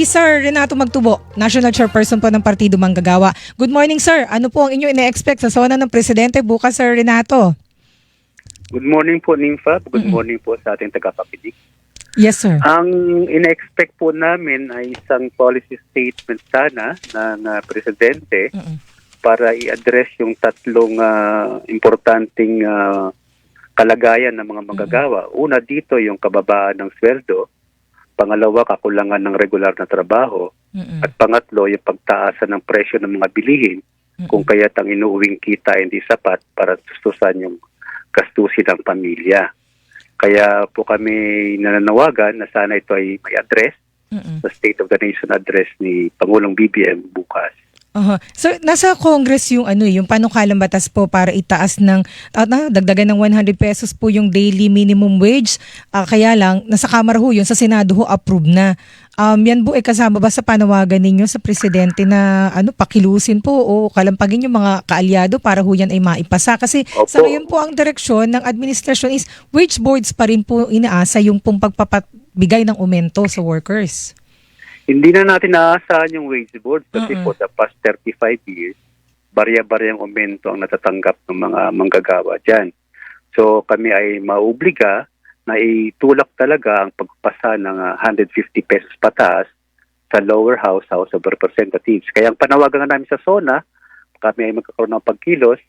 si Sir Renato Magtubo, National Chairperson po ng Partido Manggagawa. Good morning, sir. Ano po ang inyo ine-expect sa SONA ng Presidente bukas, Sir Renato? Good morning po, Nympha. Good morning po sa ating tagapakinig. Yes, sir. Ang ina-expect po namin ay isang policy statement sana ng Presidente para i-address yung tatlong importanteng kalagayan ng mga manggagawa. Una dito yung kababaan ng sweldo. Pangalawa, kakulangan ng regular na trabaho. At pangatlo, yung pagtaasan ng presyo ng mga bilihin kung kaya't ang inuuwing kita hindi sapat para tustusan yung gastusin ng pamilya. Kaya po kami nananawagan na sana ito ay may address sa State of the Nation address ni Pangulong BBM bukas. So, nasa Congress yung yung panukalang batas po para itaas ng dagdagan ng 100 pesos po yung daily minimum wage. Kaya lang nasa Kamara ho yun, sa Senado ho approve na. Yan po kasama ba sa panawagan ninyo sa presidente na pakilusin po o kalampagin yung mga kaalyado para ho yan ay maipasa? Kasi Opo. sa ngayon po ang direksyon ng administrasyon is wage boards pa rin po inaasa yung pong pagpapabigay ng aumento sa workers. Hindi na natin naaasahan yung wage board kasi for the past 35 years, barya-baryang aumento ang natatanggap ng mga manggagawa dyan. So kami ay mauobliga na itulak talaga ang pagpasa ng 150 pesos pataas sa lower house, House of Representatives. Kaya ang panawagan namin sa SONA, kami ay magkakaroon ng pagkilos.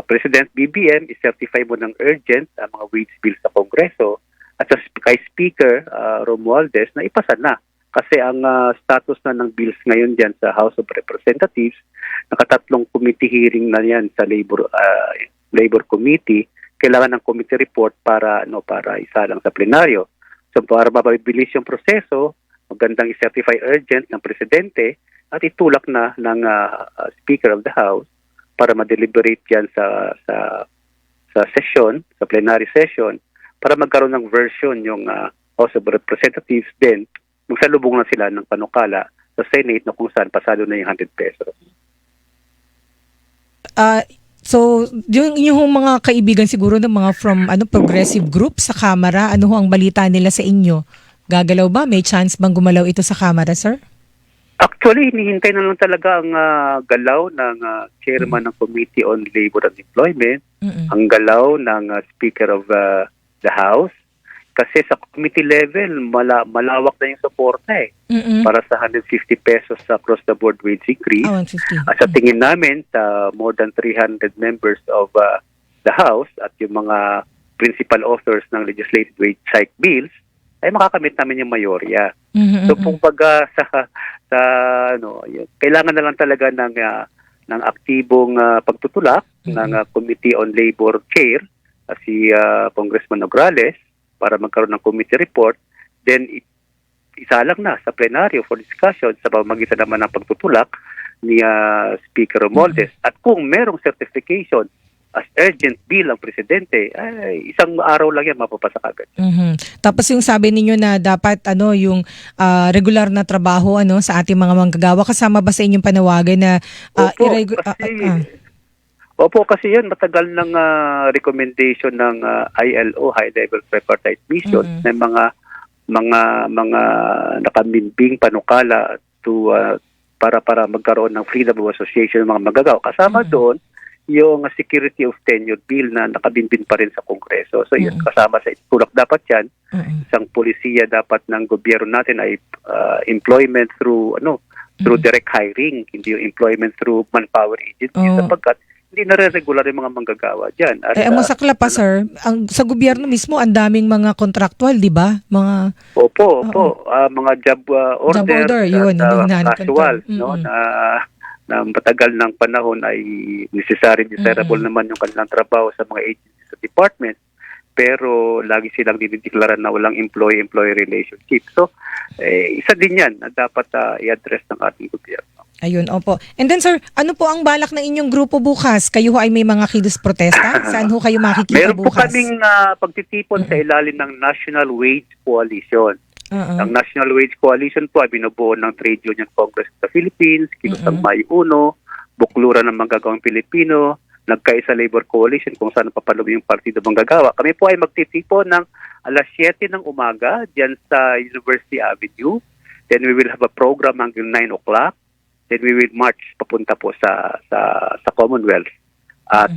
President BBM is-certify mo ng urgent ang mga wage bills sa Kongreso at sa kay Speaker Romualdez na ipasa na. Kasi ang status na ng bills ngayon dyan sa House of Representatives, nakatatlong committee hearing na yan sa Labor Committee, kailangan ng committee report para isalang sa plenaryo. So para mapabilis yung proseso, magandang i-certify urgent ng Presidente at itulak na ng Speaker of the House para ma-deliberate yan sa session, sa plenary session, para magkaroon ng version yung House of Representatives din. Magsalubong na sila ng panukala sa Senate na kung saan pasado na yung 100 pesos. So, yung mga kaibigan siguro ng mga from progressive group sa Kamara, ano ho ang balita nila sa inyo? Gagalaw ba? May chance bang gumalaw ito sa Kamara, sir? Actually, hinihintay na lang talaga ang galaw ng chairman ng Committee on Labor and Employment, ang galaw ng Speaker of the House. Kasi sa committee level, malawak na yung suporta para sa 150 pesos sa across-the-board wage increase. 150. At sa tingin namin, sa more than 300 members of the House at yung mga principal authors ng legislative wage hike bills, ay makakamit namin yung mayorya. So kung baga kailangan na lang talaga ng aktibong pagtutulak ng Committee on Labor Chair, si Congressman Nograles, para magkaroon ng committee report, then isalang na sa plenaryo for discussion sa pamamagitan naman ng pagtutulak ni Speaker Romualdez. At kung merong certification as urgent bill ang Presidente, ay isang araw lang yan mapapasa kagad. Tapos yung sabi ninyo na dapat yung regular na trabaho sa ating mga manggagawa, kasama ba sa inyong panawagan na Opo, kasi yan matagal ng recommendation ng ILO, High Level Tripartite Mission, na mga nakamimbing panukala para magkaroon ng freedom of association ng mga manggagawa. Kasama doon yung security of tenure bill na nakabimbing pa rin sa Kongreso. So yun, kasama sa tulak dapat yan. Isang polisiya dapat ng gobyerno natin ay employment through direct hiring, hindi yung employment through manpower agency, sapagkat hindi nare-regular yung mga manggagawa dyan. At, ang masakla pa, sir, sa gobyerno mismo, ang daming mga contractual, di ba? Opo. Mga job order, yun, casual, na matagal ng panahon ay necessary, desirable naman yung kanilang trabaho sa mga agencies sa department, pero lagi silang dinideklaran na walang employee-employee relationship. So, isa din yan na dapat i-address ng ating gobyerno. Ayun, opo. And then sir, ano po ang balak ng inyong grupo bukas? Kayo ho ay may mga kilos protesta? Saan ho kayo makikita Meron bukas? Meron po kaming pagtitipon sa ilalim ng National Wage Coalition. Ang National Wage Coalition po ay binubuo ng Trade Union Congress of the Philippines, Kilusang May Uno, Bukluran ng Manggagawang Pilipino, Nagkaisa Labor Coalition kung saan papalumi yung Partido Manggagawa. Kami po ay magtitipon ng alas 7 ng umaga diyan sa University Avenue. Then we will have a program hanggang 9 o'clock. Then we will march papunta po sa Commonwealth. At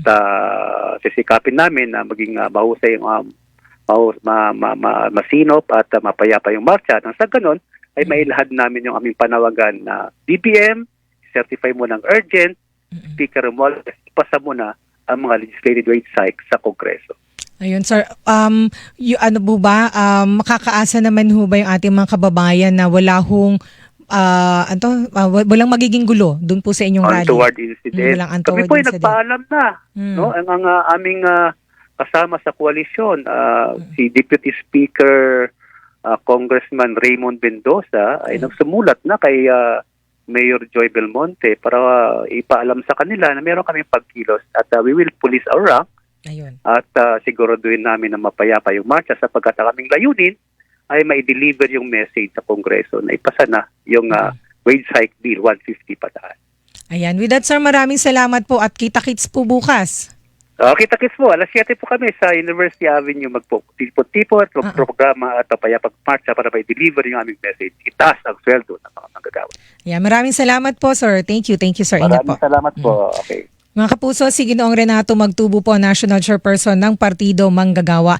sisikapin namin na maging mahusay yung masinop at mapayapa yung marcha. Nang sa ganon, ay mailahad namin yung aming panawagan na BBM, certify mo ng urgent, Speaker Romualdez, ipasa mo na ang mga legislative wage hike sa Kongreso. Ayun, sir. Ano po ba, makakaasa naman ho ba yung ating mga kababayan na wala hong walang magiging gulo doon po sa inyong rally? Untoward incident. Walang untoward Kami po ay incident. nagpaalam na. No? Ang aming kasama sa koalisyon, si Deputy Speaker Congressman Raymond Mendoza ay nagsumulat na kay Mayor Joy Belmonte para ipaalam sa kanila na meron kaming pagkilos at we will police our rank. Ayun. At siguraduhin namin na mapayapa yung marcha sapagkat ang aming layunin ay mai-deliver yung message sa Kongreso na ipasa na yung wage hike bill 150 pataas. Ayan. With that, sir, maraming salamat po at kita-kits po bukas. Kita-kits po. Alas 7 po kami sa University Avenue magpo-tipo at programa at papayapag marcha para mai-deliver yung aming message. Itaas ang sweldo ng mga manggagawa. Ayan. Maraming salamat po, sir. Thank you, sir. Ingat po. Maraming salamat po. Okay. Mga kapuso, si Ginoong Renato Magtubo po, National Chairperson ng Partido Manggagawa.